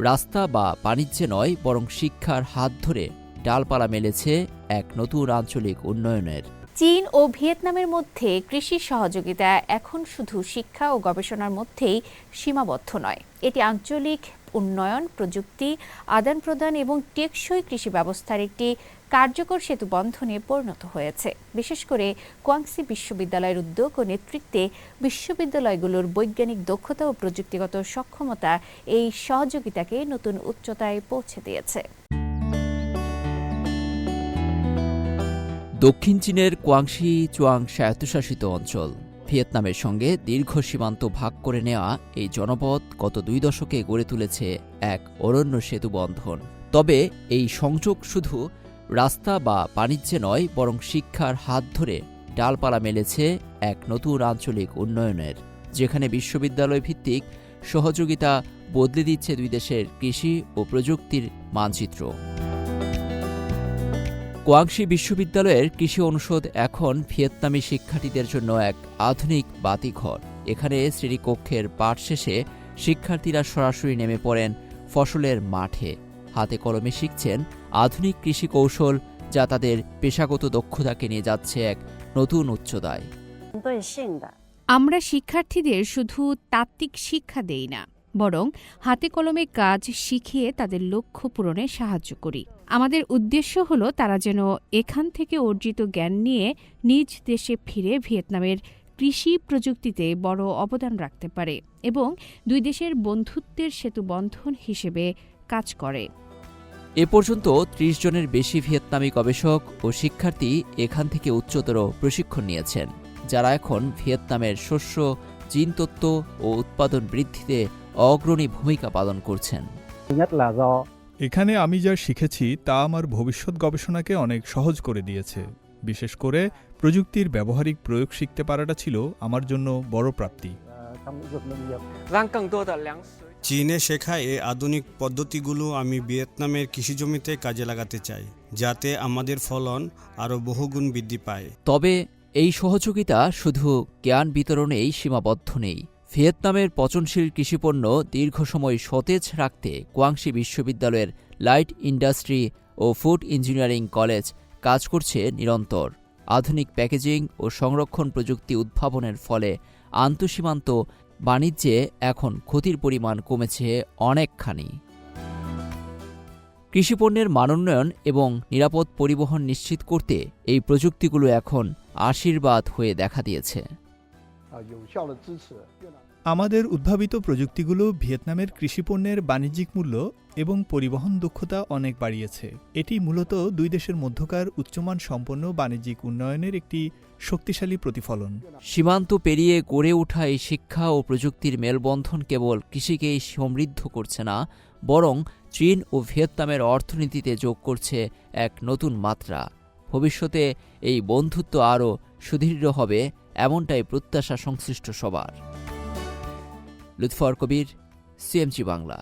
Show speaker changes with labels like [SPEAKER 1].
[SPEAKER 1] রাস্তা বা বাণিজ্যে নয়, বরং শিক্ষার হাত ধরে ডালপালা মেলেছে এক নতুন আঞ্চলিক উন্নয়নের।
[SPEAKER 2] চীন ও ভিয়েতনামের মধ্যে কৃষি সহযোগিতা এখন শুধু শিক্ষা ও গবেষণার মধ্যেই সীমাবদ্ধ নয়, এটি আঞ্চলিক উন্নয়ন, প্রযুক্তি আদান প্রদান এবং টেকসই কৃষি ব্যবস্থার একটি কার্যকর সেতু বন্ধনে পরিণত হয়েছে। বিশেষ করে কোয়াংসি বিশ্ববিদ্যালয়ের উদ্যোগ ও নেতৃত্বে বিশ্ববিদ্যালয়গুলোর বৈজ্ঞানিক দক্ষতা ও প্রযুক্তিগত সক্ষমতা এই সহযোগিতাকে নতুন উচ্চতায় পৌঁছে দিয়েছে।
[SPEAKER 1] দক্ষিণ চীনের কোয়াংশি চুয়াং স্বায়ত্তশাসিত অঞ্চল, ভিয়েতনামের সঙ্গে দীর্ঘ সীমান্ত ভাগ করে নেওয়া এই জনপদ গত 2 দশকে গড়ে তুলেছে এক অরণ্য সেতু বন্ধন। তবে এই সংযোগ শুধু রাস্তা বা বাণিজ্যে নয়, বরং শিক্ষার হাত ধরে ডালপালা মেলেছে এক নতুন আঞ্চলিক উন্নয়নের, যেখানে বিশ্ববিদ্যালয় ভিত্তিক সহযোগিতা বদলে দিচ্ছে দুই দেশের কৃষি ও প্রযুক্তির মানচিত্র। কোয়াংশি বিশ্ববিদ্যালয়ের কৃষি অনুষদ এখন ভিয়েতনামি শিক্ষার্থীদের জন্য এক আধুনিক বাতিঘর। এখানে শ্রেণীকক্ষের পাঠ শেষে শিক্ষার্থীরা সরাসরি নেমে পড়েন ফসলের মাঠে, হাতে কলমে শিখছেন আধুনিক কৃষি কৌশল, যা তাদের পেশাগত দক্ষতাকে নিয়ে যাচ্ছে এক নতুন উচ্চতায়।
[SPEAKER 2] আমরা শিক্ষার্থীদের শুধু তাত্ত্বিক শিক্ষা দেই না, বরং হাতে কলমে কাজ শিখিয়ে তাদের লক্ষ্য পূরণে সাহায্য করি। আমাদের উদ্দেশ্য হলো তারা যেন এখান থেকে অর্জিত জ্ঞান নিয়ে নিজ দেশে ফিরে ভিয়েতনামের কৃষি প্রযুক্তিতে বড় অবদান রাখতে পারে এবং দুই দেশের বন্ধুত্বের সেতু বন্ধন হিসেবে কাজ করে।
[SPEAKER 1] এ পর্যন্ত 30 জনের বেশি ভিয়েতনামি গবেষক ও শিক্ষার্থী এখান থেকে উচ্চতর প্রশিক্ষণ নিয়েছেন, যারা এখন ভিয়েতনামের শস্য, জিনতত্ত্ব ও উৎপাদন বৃদ্ধিতে অগ্রণী ভূমিকা পালন করছেন।
[SPEAKER 3] এখানে আমি যা শিখেছি তা আমার ভবিষ্যৎ গবেষণাকে অনেক সহজ করে দিয়েছে। বিশেষ করে প্রযুক্তির ব্যবহারিক প্রয়োগ শিখতে পারাটা ছিল আমার জন্য বড় প্রাপ্তি।
[SPEAKER 4] চীনে শেখা এই আধুনিক পদ্ধতিগুলো আমি ভিয়েতনামের কৃষিজমিতে কাজে লাগাতে চাই, যাতে আমাদের ফলন আরও বহুগুণ বৃদ্ধি পায়।
[SPEAKER 1] তবে এই সহযোগিতা শুধু জ্ঞান বিতরণেই সীমাবদ্ধ নেই। ভিয়েতনামের পচনশীল কৃষিপণ্য দীর্ঘ সময় সতেজ রাখতে কোয়াংশি বিশ্ববিদ্যালয়ের লাইট ইন্ডাস্ট্রি ও ফুড ইঞ্জিনিয়ারিং কলেজ কাজ করছে নিরন্তর। আধুনিক প্যাকেজিং ও সংরক্ষণ প্রযুক্তি উদ্ভাবনের ফলে আন্তঃসীমান্ত বাণিজ্যে এখন ক্ষতির পরিমাণ কমেছে অনেকখানি। কৃষিপণ্যের মানোন্নয়ন এবং নিরাপদ পরিবহন নিশ্চিত করতে এই প্রযুক্তিগুলো এখন আশীর্বাদ হয়ে দেখা দিয়েছে।
[SPEAKER 3] আমাদের উদ্ভাবিত প্রযুক্তিগুলো ভিয়েতনামের কৃষিপণ্যের বাণিজ্যিক মূল্য এবং পরিবহন দক্ষতা অনেক বাড়িয়েছে। এটি মূলত দুই দেশের মধ্যকার উচ্চমান সম্পন্ন বাণিজ্যিক উন্নয়নের একটি শক্তিশালী প্রতিফলন।
[SPEAKER 1] সীমান্ত পেরিয়ে গড়ে ওঠা এই শিক্ষা ও প্রযুক্তির মেলবন্ধন কেবল কৃষিকেই সমৃদ্ধ করছে না, বরং চীন ও ভিয়েতনামের অর্থনীতিতে যোগ করছে এক নতুন মাত্রা। ভবিষ্যতে এই বন্ধুত্ব আরও সুদৃঢ় হবে, এমনটাই প্রত্যাশা সংশ্লিষ্ট সবার। লুৎফর কবির, সিএমজি বাংলা।